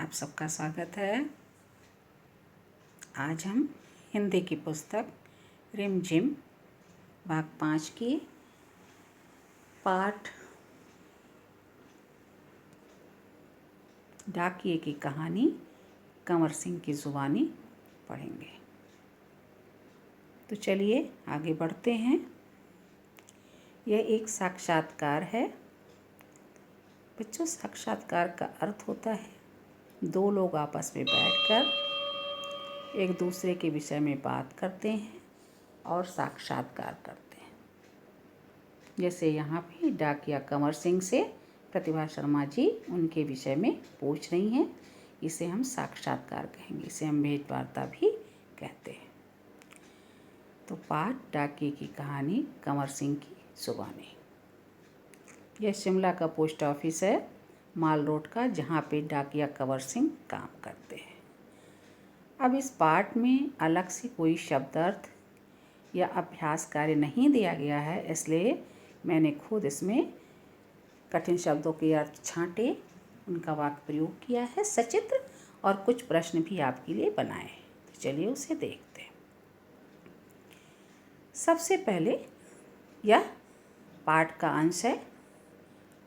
आप सबका स्वागत है। आज हम हिंदी की पुस्तक रिमझिम भाग 5 की पाठ डाकिये की कहानी कंवर सिंह की ज़ुबानी पढ़ेंगे। तो चलिए आगे बढ़ते हैं। यह एक साक्षात्कार है। बच्चों, साक्षात्कार का अर्थ होता है दो लोग आपस में बैठकर एक दूसरे के विषय में बात करते हैं और साक्षात्कार करते हैं। जैसे यहाँ पे डाकिया कंवर सिंह से प्रतिभा शर्मा जी उनके विषय में पूछ रही हैं। इसे हम साक्षात्कार कहेंगे, इसे हम भेंट वार्ता भी कहते हैं। तो पाठ डाकिये की कहानी कंवर सिंह की ज़ुबानी। यह शिमला का पोस्ट ऑफिस है, माल रोड का, जहाँ पे डाकिया कंवर सिंह काम करते हैं। अब इस पाठ में अलग से कोई शब्दार्थ या अभ्यास कार्य नहीं दिया गया है, इसलिए मैंने खुद इसमें कठिन शब्दों के अर्थ छांटे, उनका वाक्य प्रयोग किया है सचित्र, और कुछ प्रश्न भी आपके लिए बनाए। तो चलिए उसे देखते हैं। सबसे पहले यह पाठ का अंश है,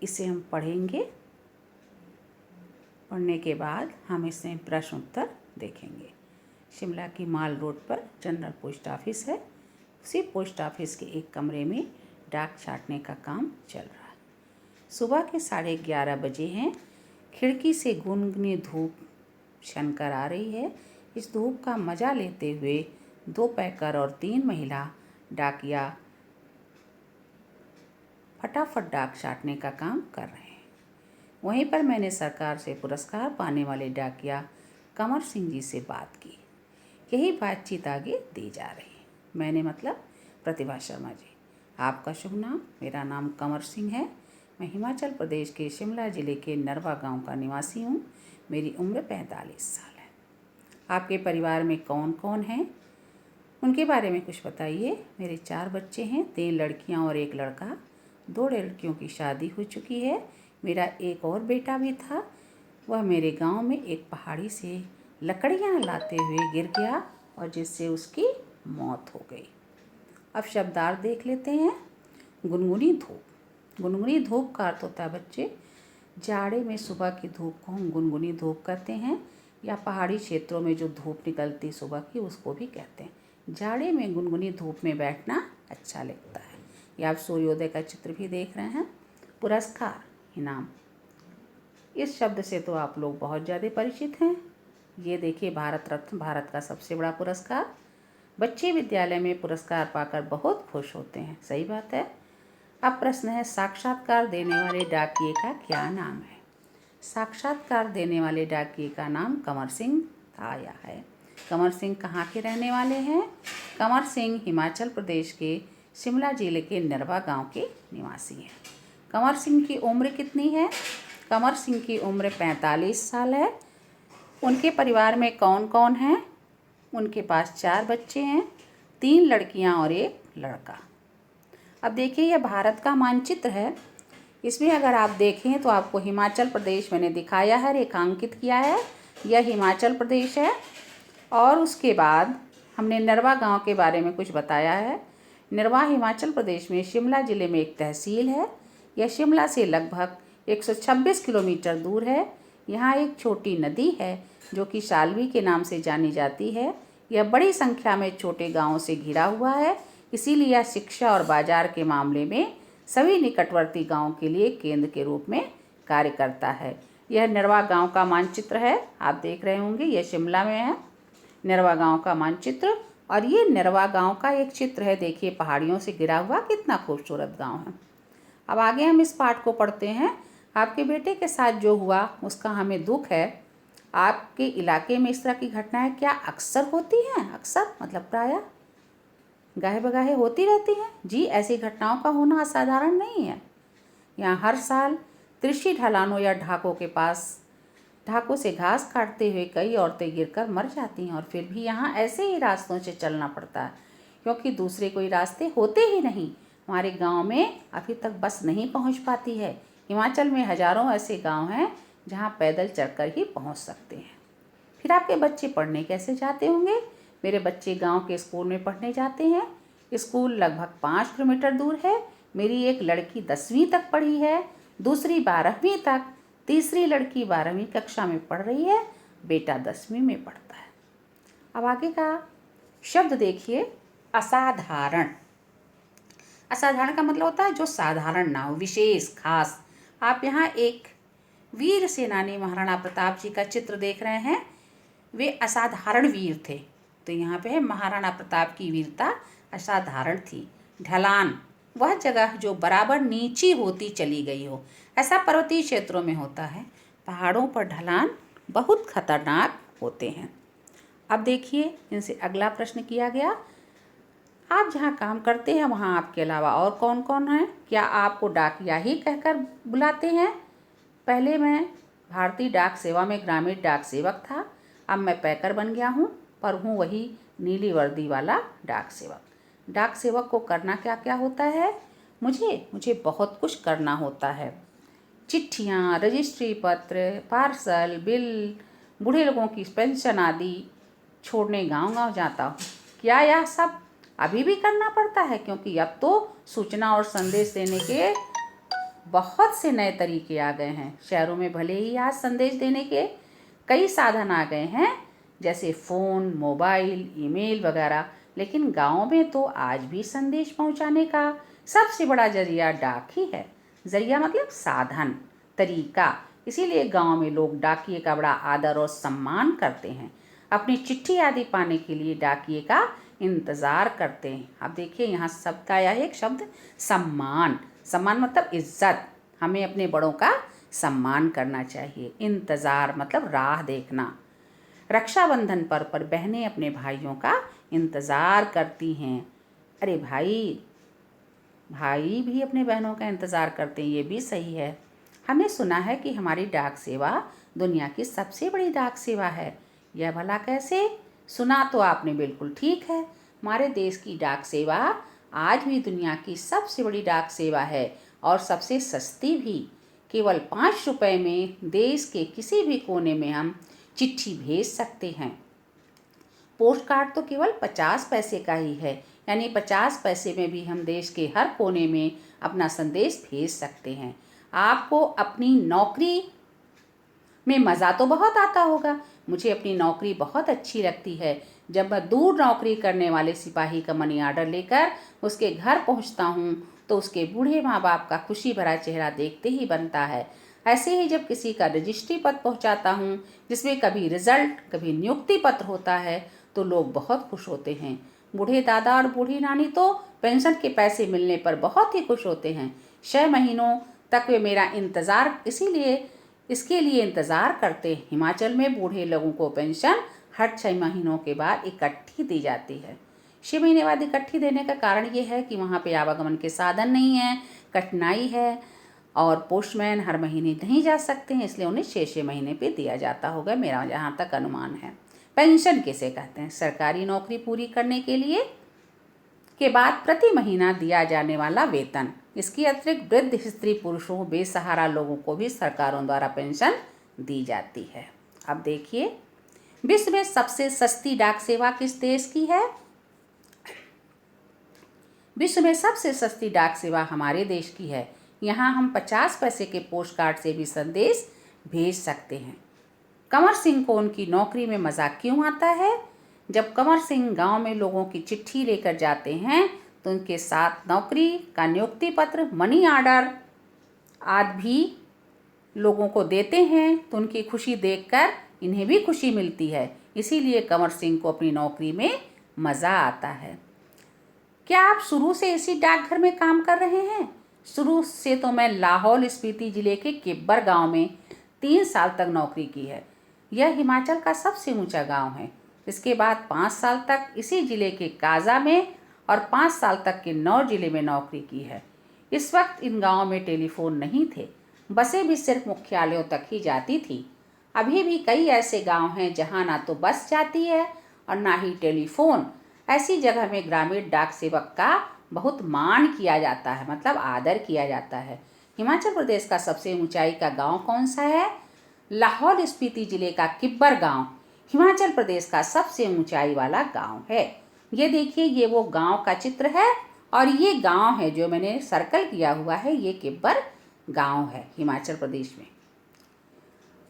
इसे हम पढ़ेंगे। पढ़ने के बाद हम इसमें प्रश्न उत्तर देखेंगे। शिमला की माल रोड पर जनरल पोस्ट ऑफिस है। उसी पोस्ट ऑफिस के एक कमरे में डाक छाँटने का काम चल रहा है। सुबह के 11:30 बजे हैं। खिड़की से गुनगुनी धूप छनकर आ रही है। इस धूप का मज़ा लेते हुए 2 पैकर और 3 महिला डाकिया फटाफट डाक छाँटने का काम कर रहे हैं। वहीं पर मैंने सरकार से पुरस्कार पाने वाले डाकिया कंवर सिंह जी से बात की। यही बातचीत आगे दी जा रही है। मैंने मतलब प्रतिभा शर्मा जी। आपका शुभ नाम? मेरा नाम कंवर सिंह है। मैं हिमाचल प्रदेश के शिमला ज़िले के नरवा गांव का निवासी हूं। मेरी उम्र 45 साल है। आपके परिवार में कौन कौन हैं, उनके बारे में कुछ बताइए। मेरे 4 बच्चे हैं, 3 लड़कियां और 1 लड़का। 2 लड़कियों की शादी हो चुकी है। मेरा एक और बेटा भी था। वह मेरे गांव में एक पहाड़ी से लकड़ियां लाते हुए गिर गया और जिससे उसकी मौत हो गई। अब शब्दार्थ देख लेते हैं। गुनगुनी धूप। गुनगुनी धूप का अर्थ होता है बच्चे, जाड़े में सुबह की धूप को हम गुनगुनी धूप कहते हैं, या पहाड़ी क्षेत्रों में जो धूप निकलती सुबह की उसको भी कहते हैं। जाड़े में गुनगुनी धूप में बैठना अच्छा लगता है। या आप सूर्योदय का चित्र भी देख रहे हैं। पुरस्कार, इनाम, इस शब्द से तो आप लोग बहुत ज़्यादा परिचित हैं। ये देखिए, भारत रत्न, भारत का सबसे बड़ा पुरस्कार। बच्चे विद्यालय में पुरस्कार पाकर बहुत खुश होते हैं। सही बात है। अब प्रश्न है, साक्षात्कार देने वाले डाकिये का क्या नाम है? साक्षात्कार देने वाले डाकिये का नाम कंवर सिंह आया है। कंवर सिंह कहाँ के रहने वाले हैं? कंवर सिंह हिमाचल प्रदेश के शिमला जिले के नरवा गांव के निवासी हैं। कंवर सिंह की उम्र कितनी है? कंवर सिंह की उम्र 45 साल है। उनके परिवार में कौन कौन हैं? उनके पास 4 बच्चे हैं, 3 लड़कियां और 1 लड़का। अब देखिए, यह भारत का मानचित्र है। इसमें अगर आप देखें तो आपको हिमाचल प्रदेश मैंने दिखाया है, रेखांकित किया है। यह हिमाचल प्रदेश है। और उसके बाद हमने नरवा गांव के बारे में कुछ बताया है। नरवा हिमाचल प्रदेश में शिमला ज़िले में एक तहसील है। यह शिमला से लगभग 126 किलोमीटर दूर है। यहाँ एक छोटी नदी है जो कि शाल्वी के नाम से जानी जाती है। यह बड़ी संख्या में छोटे गांवों से घिरा हुआ है, इसीलिए यह शिक्षा और बाजार के मामले में सभी निकटवर्ती गांवों के लिए केंद्र के रूप में कार्य करता है। यह नरवा गांव का मानचित्र है, आप देख रहे होंगे। यह शिमला में है, नरवा गांव का मानचित्र। और ये नरवा गांव का एक चित्र है। देखिए, पहाड़ियों से घिरा हुआ कितना खूबसूरत गाँव है। अब आगे हम इस पाठ को पढ़ते हैं। आपके बेटे के साथ जो हुआ उसका हमें दुख है। आपके इलाके में इस तरह की घटनाएं क्या अक्सर होती हैं? अक्सर मतलब प्रायः, गाहे बगाहे होती रहती हैं। जी, ऐसी घटनाओं का होना असाधारण नहीं है। यहाँ हर साल कृषि ढलानों या ढाकों के पास ढाकों से घास काटते हुए कई औरतें गिरकर मर जाती हैं, और फिर भी यहाँ ऐसे ही रास्तों से चलना पड़ता है क्योंकि दूसरे कोई रास्ते होते ही नहीं। हमारे गांव में अभी तक बस नहीं पहुंच पाती है। हिमाचल में हजारों ऐसे गांव हैं जहाँ पैदल चलकर ही पहुँच सकते हैं। फिर आपके बच्चे पढ़ने कैसे जाते होंगे? मेरे बच्चे गांव के स्कूल में पढ़ने जाते हैं। स्कूल लगभग 5 किलोमीटर दूर है। मेरी एक लड़की 10वीं तक पढ़ी है, दूसरी 12वीं तक, तीसरी लड़की 12वीं कक्षा में पढ़ रही है, बेटा 10वीं में पढ़ता है। अब आगे का शब्द देखिए, असाधारण। असाधारण का मतलब होता है जो साधारण ना हो, विशेष, खास। आप यहाँ एक वीर सेनानी महाराणा प्रताप जी का चित्र देख रहे हैं। वे असाधारण वीर थे, तो यहाँ पे है महाराणा प्रताप की वीरता असाधारण थी। ढलान, वह जगह जो बराबर नीची होती चली गई हो। ऐसा पर्वतीय क्षेत्रों में होता है। पहाड़ों पर ढलान बहुत खतरनाक होते हैं। अब देखिए, इनसे अगला प्रश्न किया गया, आप जहाँ काम करते हैं वहाँ आपके अलावा और कौन कौन है? क्या आपको डाकिया ही कहकर बुलाते हैं? पहले मैं भारतीय डाक सेवा में ग्रामीण डाक सेवक था। अब मैं पैकर बन गया हूँ, पर हूँ वही नीली वर्दी वाला डाक सेवक। डाक सेवक को करना क्या क्या होता है? मुझे बहुत कुछ करना होता है। चिट्ठियाँ, रजिस्ट्री पत्र, पार्सल, बिल, बूढ़े लोगों की पेंशन आदि छोड़ने गांव-गांव जाता हूँ। क्या यह सब अभी भी करना पड़ता है? क्योंकि अब तो सूचना और संदेश देने के बहुत से नए तरीके आ गए हैं। शहरों में भले ही आज संदेश देने के कई साधन आ गए हैं, जैसे फ़ोन, मोबाइल, ईमेल वगैरह, लेकिन गाँव में तो आज भी संदेश पहुँचाने का सबसे बड़ा जरिया डाक ही है। जरिया मतलब साधन, तरीका। इसीलिए गाँव में लोग डाकिए का बड़ा आदर और सम्मान करते हैं। अपनी चिट्ठी आदि पाने के लिए डाकिए का इंतज़ार करते हैं। अब देखिए, यहाँ शब्द का आया है एक शब्द, सम्मान। सम्मान मतलब इज्जत। हमें अपने बड़ों का सम्मान करना चाहिए। इंतज़ार मतलब राह देखना। रक्षाबंधन पर बहनें अपने भाइयों का इंतज़ार करती हैं। अरे भाई भी अपने बहनों का इंतज़ार करते हैं, ये भी सही है। हमने सुना है कि हमारी डाक सेवा दुनिया की सबसे बड़ी डाक सेवा है। यह भला कैसे? सुना तो आपने बिल्कुल ठीक है। हमारे देश की डाक सेवा आज भी दुनिया की सबसे बड़ी डाक सेवा है और सबसे सस्ती भी। केवल 5 रुपए में देश के किसी भी कोने में हम चिट्ठी भेज सकते हैं। पोस्ट कार्ड तो केवल 50 पैसे का ही है, यानी 50 पैसे में भी हम देश के हर कोने में अपना संदेश भेज सकते हैं। आपको अपनी नौकरी में मज़ा तो बहुत आता होगा। मुझे अपनी नौकरी बहुत अच्छी लगती है। जब मैं दूर नौकरी करने वाले सिपाही का मनी आर्डर लेकर उसके घर पहुंचता हूं, तो उसके बूढ़े माँ बाप का खुशी भरा चेहरा देखते ही बनता है। ऐसे ही जब किसी का रजिस्ट्री पत्र पहुंचाता हूं, जिसमें कभी रिजल्ट, कभी नियुक्ति पत्र होता है, तो लोग बहुत खुश होते हैं। बूढ़े दादा और बूढ़ी नानी तो पेंशन के पैसे मिलने पर बहुत ही खुश होते हैं। 6 महीनों तक वे मेरा इसके लिए इंतज़ार करते हैं। हिमाचल में बूढ़े लोगों को पेंशन हर 6 महीनों के बाद इकट्ठी दी जाती है। 6 महीने बाद इकट्ठी देने का कारण ये है कि वहाँ पे आवागमन के साधन नहीं है, कठिनाई है और पोस्टमैन हर महीने नहीं जा सकते हैं, इसलिए उन्हें 6-6 महीने पे दिया जाता होगा, मेरा जहाँ तक अनुमान है। पेंशन किसे कहते हैं? सरकारी नौकरी पूरी करने के बाद प्रति महीना दिया जाने वाला वेतन। इसके अतिरिक्त वृद्ध, स्त्री, पुरुषों, बेसहारा लोगों को भी सरकारों द्वारा पेंशन दी जाती है। अब देखिए, विश्व में सबसे सस्ती डाक सेवा किस देश की है? विश्व में सबसे सस्ती डाक सेवा हमारे देश की है। यहाँ हम 50 पैसे के पोस्ट कार्ड से भी संदेश भेज सकते हैं। कंवर सिंह को उनकी नौकरी में मज़ा क्यों आता है? जब कंवर सिंह गांव में लोगों की चिट्ठी लेकर जाते हैं, तो उनके साथ नौकरी का नियुक्ति पत्र, मनी आर्डर आदि भी लोगों को देते हैं, तो उनकी खुशी देखकर इन्हें भी खुशी मिलती है। इसीलिए कंवर सिंह को अपनी नौकरी में मज़ा आता है। क्या आप शुरू से इसी डाकघर में काम कर रहे हैं? शुरू से तो मैं लाहौल स्पीति जिले के किब्बर गांव में 3 साल तक नौकरी की है। यह हिमाचल का सबसे ऊंचा गांव है। इसके बाद 5 साल तक इसी जिले के काजा में और 5 साल तक किन्नौर जिले में नौकरी की है। इस वक्त इन गाँव में टेलीफोन नहीं थे, बसें भी सिर्फ मुख्यालयों तक ही जाती थी। अभी भी कई ऐसे गांव हैं जहां ना तो बस जाती है और ना ही टेलीफोन। ऐसी जगह में ग्रामीण डाक सेवक का बहुत मान किया जाता है, मतलब आदर किया जाता है। हिमाचल प्रदेश का सबसे ऊंचाई का गांव कौन सा है? लाहौल स्पीति जिले का किब्बर गांव हिमाचल प्रदेश का सबसे ऊंचाई वाला गांव है। ये देखिए, ये वो गांव का चित्र है और ये गांव है जो मैंने सर्कल किया हुआ है, ये किब्बर गांव है हिमाचल प्रदेश में।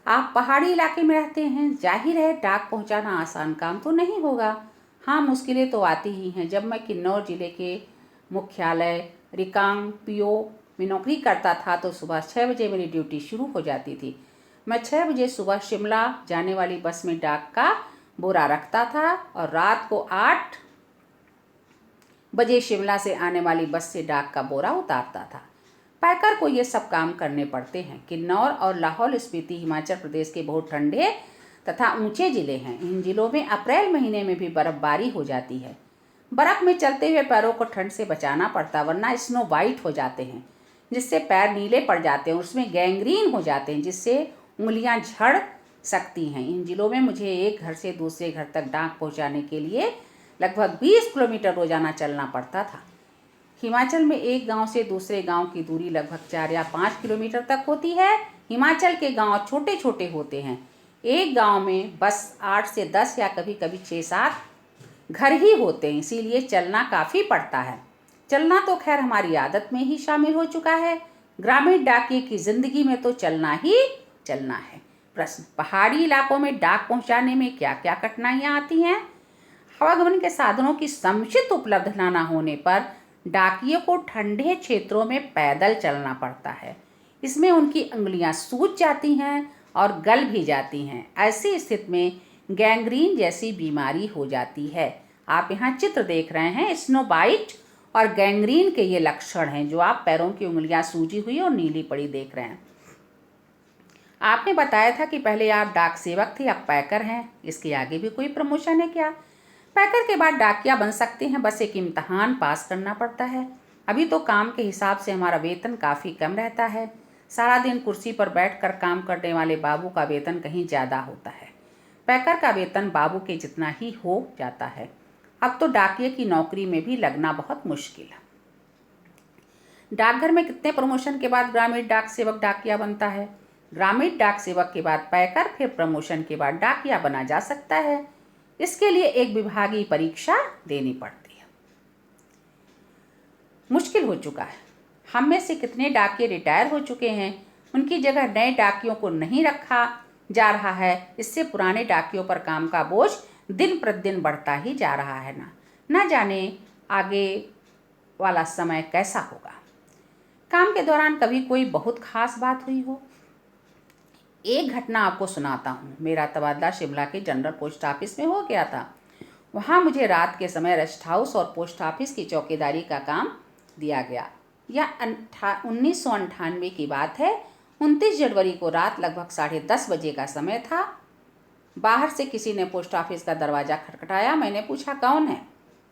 आप पहाड़ी इलाके में रहते हैं, जाहिर है डाक पहुंचाना आसान काम तो नहीं होगा। हाँ, मुश्किलें तो आती ही हैं। जब मैं किन्नौर ज़िले के मुख्यालय रिकांग पीओ में नौकरी करता था तो सुबह 6 बजे मेरी ड्यूटी शुरू हो जाती थी। मैं 6 बजे सुबह शिमला जाने वाली बस में डाक का बोरा रखता था और रात को 8 बजे शिमला से आने वाली बस से डाक का बोरा उतारता था। पैकर को ये सब काम करने पड़ते हैं। किन्नौर और लाहौल स्पीति हिमाचल प्रदेश के बहुत ठंडे तथा ऊंचे ज़िले हैं। इन ज़िलों में अप्रैल महीने में भी बर्फबारी हो जाती है। बर्फ़ में चलते हुए पैरों को ठंड से बचाना पड़ता, वरना स्नो वाइट हो जाते हैं, जिससे पैर नीले पड़ जाते हैं, उसमें गैंग्रीन हो जाते हैं, जिससे उंगलियां झड़ सकती हैं। इन ज़िलों में मुझे एक घर से दूसरे घर तक डाक पहुंचाने के लिए लगभग 20 किलोमीटर रोजाना चलना पड़ता था। हिमाचल में एक गांव से दूसरे गांव की दूरी लगभग 4 या 5 किलोमीटर तक होती है। हिमाचल के गांव छोटे छोटे होते हैं। एक गांव में बस 8 से 10 या कभी कभी 6-7 घर ही होते हैं, इसीलिए चलना काफ़ी पड़ता है। चलना तो खैर हमारी आदत में ही शामिल हो चुका है। ग्रामीण डाकिये की ज़िंदगी में तो चलना ही चलना है। प्रश्न, पहाड़ी इलाकों में डाक पहुंचाने में क्या क्या कठिनाइयाँ आती हैं? आवागमन के साधनों की समुचित उपलब्धता न होने पर डाकिये को ठंडे क्षेत्रों में पैदल चलना पड़ता है। इसमें उनकी उंगलियां सूज जाती हैं और गल भी जाती हैं। ऐसी स्थिति में गैंग्रीन जैसी बीमारी हो जाती है। आप यहाँ चित्र देख रहे हैं, स्नो बाइट और गैंग्रीन के ये लक्षण हैं जो आप पैरों की उंगलियां सूजी हुई और नीली पड़ी देख रहे हैं। आपने बताया था कि पहले आप डाक सेवक थे, अब पैकर हैं। इसके आगे भी कोई प्रमोशन है क्या? पैकर के बाद डाकिया बन सकते हैं, बस एक इम्तहान पास करना पड़ता है। अभी तो काम के हिसाब से हमारा वेतन काफ़ी कम रहता है। सारा दिन कुर्सी पर बैठकर काम करने वाले बाबू का वेतन कहीं ज़्यादा होता है। पैकर का वेतन बाबू के जितना ही हो जाता है। अब तो डाकिये की नौकरी में भी लगना बहुत मुश्किल है। डाकघर में कितने प्रमोशन के बाद ग्रामीण डाक सेवक डाकिया बनता है? ग्रामीण डाक सेवक के बाद पैकर, फिर प्रमोशन के बाद डाकिया बना जा सकता है। इसके लिए एक विभागीय परीक्षा देनी पड़ती है। मुश्किल हो चुका है। हम में से कितने डाकिये रिटायर हो चुके हैं, उनकी जगह नए डाकियों को नहीं रखा जा रहा है। इससे पुराने डाकियों पर काम का बोझ दिन प्रतिदिन बढ़ता ही जा रहा है। ना जाने आगे वाला समय कैसा होगा। काम के दौरान कभी कोई बहुत खास बात हुई हो? एक घटना आपको सुनाता हूँ। मेरा तबादला शिमला के जनरल पोस्ट ऑफिस में हो गया था। वहाँ मुझे रात के समय रेस्ट हाउस और पोस्ट ऑफिस की चौकीदारी का काम दिया गया। यह 1998 की बात है। 29 जनवरी को रात लगभग 10:30 बजे का समय था। बाहर से किसी ने पोस्ट ऑफिस का दरवाज़ा खटखटाया। मैंने पूछा, कौन है?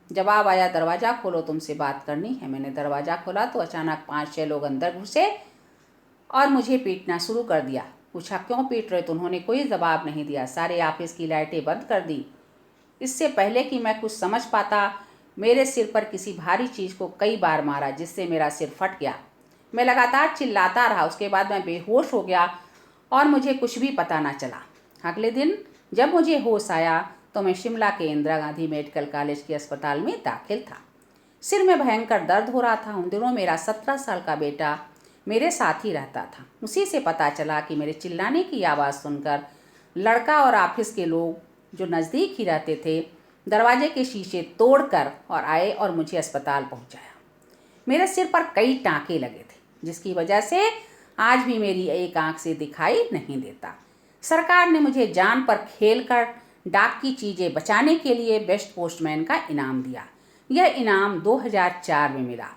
जवाब आया, दरवाज़ा खोलो, तुमसे बात करनी है। मैंने दरवाज़ा खोला तो अचानक 5-6 लोग अंदर घुसे और मुझे पीटना शुरू कर दिया। पूछा, क्यों पीट रहे? तो उन्होंने कोई जवाब नहीं दिया। सारे ऑफिस की लाइटें बंद कर दी। इससे पहले कि मैं कुछ समझ पाता, मेरे सिर पर किसी भारी चीज़ को कई बार मारा, जिससे मेरा सिर फट गया। मैं लगातार चिल्लाता रहा। उसके बाद मैं बेहोश हो गया और मुझे कुछ भी पता ना चला। अगले दिन जब मुझे होश आया तो मैं शिमला के इंदिरा गांधी मेडिकल कॉलेज के अस्पताल में दाखिल था। सिर में भयंकर दर्द हो रहा था। उन दिनों मेरा 17 साल का बेटा मेरे साथ ही रहता था। उसी से पता चला कि मेरे चिल्लाने की आवाज़ सुनकर लड़का और ऑफिस के लोग जो नज़दीक ही रहते थे, दरवाजे के शीशे तोड़कर और आए और मुझे अस्पताल पहुंचाया। मेरे सिर पर कई टाँके लगे थे, जिसकी वजह से आज भी मेरी एक आंख से दिखाई नहीं देता। सरकार ने मुझे जान पर खेलकर डाक की चीज़ें बचाने के लिए बेस्ट पोस्टमैन का इनाम दिया। यह इनाम 2004 में मिला।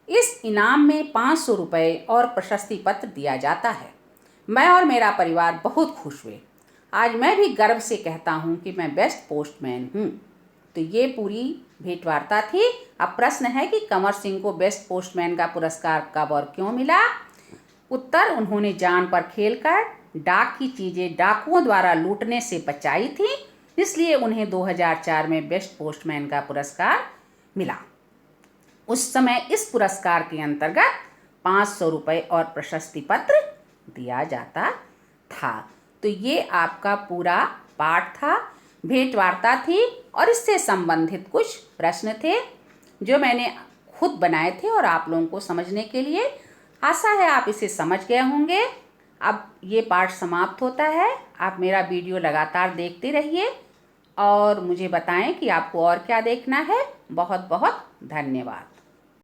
इस इनाम में 500 रुपये और प्रशस्ति पत्र दिया जाता है। मैं और मेरा परिवार बहुत खुश हुए। आज मैं भी गर्व से कहता हूँ कि मैं बेस्ट पोस्टमैन हूँ। तो ये पूरी भेंटवार्ता थी। अब प्रश्न है कि कंवर सिंह को बेस्ट पोस्टमैन का पुरस्कार कब और क्यों मिला? उत्तर, उन्होंने जान पर खेलकर डाक की चीज़ें डाकुओं द्वारा लूटने से बचाई थी, इसलिए उन्हें 2004 में बेस्ट पोस्टमैन का पुरस्कार मिला। उस समय इस पुरस्कार के अंतर्गत 500 रुपये और प्रशस्ति पत्र दिया जाता था। तो ये आपका पूरा पाठ था, भेंट वार्ता थी और इससे संबंधित कुछ प्रश्न थे जो मैंने खुद बनाए थे और आप लोगों को समझने के लिए। आशा है आप इसे समझ गए होंगे। अब ये पाठ समाप्त होता है। आप मेरा वीडियो लगातार देखते रहिए और मुझे बताएं कि आपको और क्या देखना है। बहुत बहुत धन्यवाद।